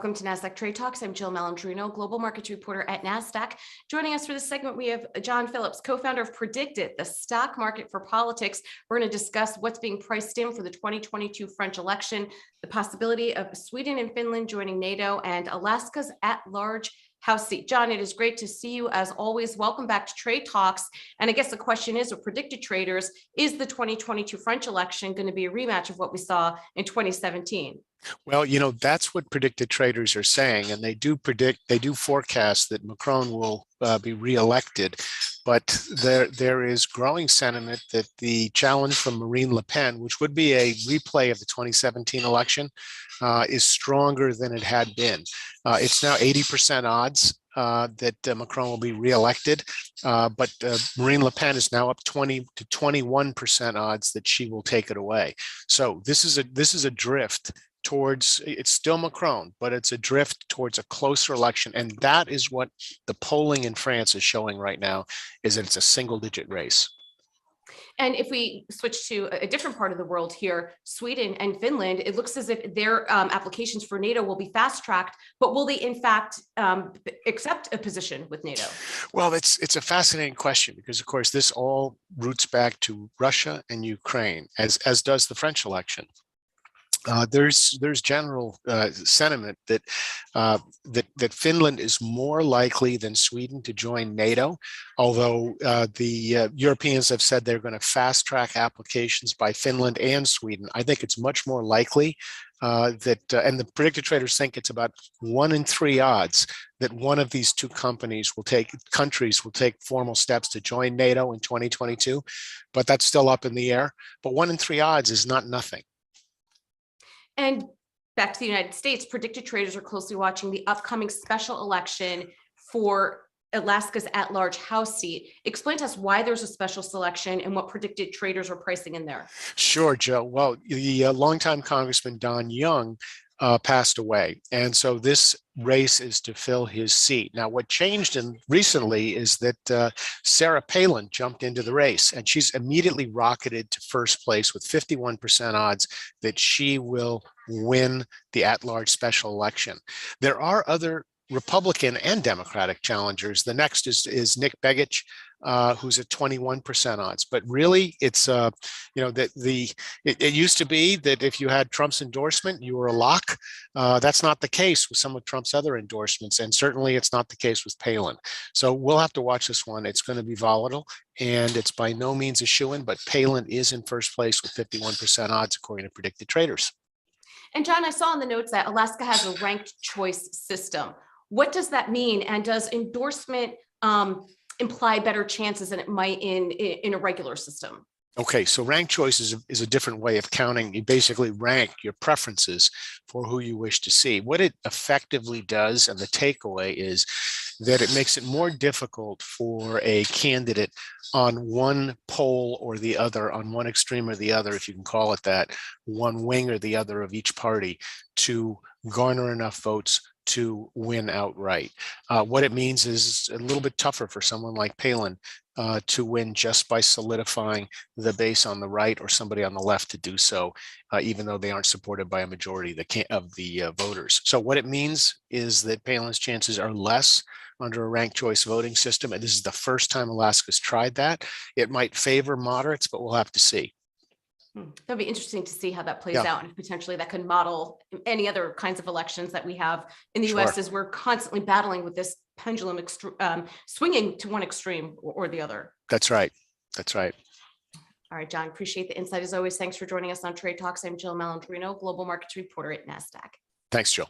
Welcome to Nasdaq Trade Talks. I'm Jill Malandrino, Global Markets Reporter at Nasdaq. Joining us for this segment, we have John Phillips, co-founder of PredictIt, the stock market for politics. We're going to discuss what's being priced in for the 2022 French election, the possibility of Sweden and Finland joining NATO, and Alaska's at-large House seat. John, it is great to see you as always. Welcome back to Trade Talks. And I guess the question is, with predicted traders, is the 2022 French election going to be a rematch of what we saw in 2017? Well, that's what predicted traders are saying, and they do forecast that Macron will be reelected. But there is growing sentiment that the challenge from Marine Le Pen, which would be a replay of the 2017 election, is stronger than it had been. It's now 80% odds that Macron will be reelected, but Marine Le Pen is now up 20 to 21% odds that she will take it away. So this is a drift towards, it's still Macron, but it's a drift towards a closer election. And that is what the polling in France is showing right now, is that it's a single-digit race. And if we switch to a different part of the world here, Sweden and Finland, it looks as if their applications for NATO will be fast-tracked, but will they in fact accept a position with NATO? Well, it's a fascinating question because, of course, this all roots back to Russia and Ukraine, as does the French election. There's general sentiment that that Finland is more likely than Sweden to join NATO, although the Europeans have said they're going to fast track applications by Finland and Sweden. I think it's much more likely that, and the predicted traders think it's about 1 in 3 odds that one of these two countries will take formal steps to join NATO in 2022, but that's still up in the air. But 1 in 3 odds is not nothing. And back to the United States, predicted traders are closely watching the upcoming special election for Alaska's at-large House seat. Explain to us why there's a special selection and what predicted traders are pricing in there. Sure, Joe. Well, the longtime Congressman Don Young passed away. And so this race is to fill his seat. Now, what changed recently is that Sarah Palin jumped into the race, and she's immediately rocketed to first place with 51% odds that she will win the at-large special election. There are other Republican and Democratic challengers. The next is Nick Begich, who's at 21% odds. But really, it's it used to be that if you had Trump's endorsement, you were a lock. That's not the case with some of Trump's other endorsements, and certainly it's not the case with Palin. So we'll have to watch this one. It's going to be volatile, and it's by no means a shoo-in, but Palin is in first place with 51% odds according to predicted traders. And John, I saw in the notes that Alaska has a ranked choice system. What does that mean? And does endorsement imply better chances than it might in a regular system? Okay, so ranked choice is a different way of counting. You basically rank your preferences for who you wish to see. What it effectively does, and the takeaway is that it makes it more difficult for a candidate on one pole or the other, on one extreme or the other, if you can call it that, one wing or the other of each party, to garner enough votes to win outright. What it means is a little bit tougher for someone like Palin to win just by solidifying the base on the right or somebody on the left to do so, even though they aren't supported by a majority of the voters. So what it means is that Palin's chances are less under a ranked choice voting system, and this is the first time Alaska's tried that. It might favor moderates, but we'll have to see. That'll be interesting to see how that plays out, and potentially that could model any other kinds of elections that we have in the U.S. as we're constantly battling with this pendulum swinging to one extreme or the other. That's right. That's right. All right, John, appreciate the insight as always. Thanks for joining us on Trade Talks. I'm Jill Malandrino, Global Markets Reporter at Nasdaq. Thanks, Jill.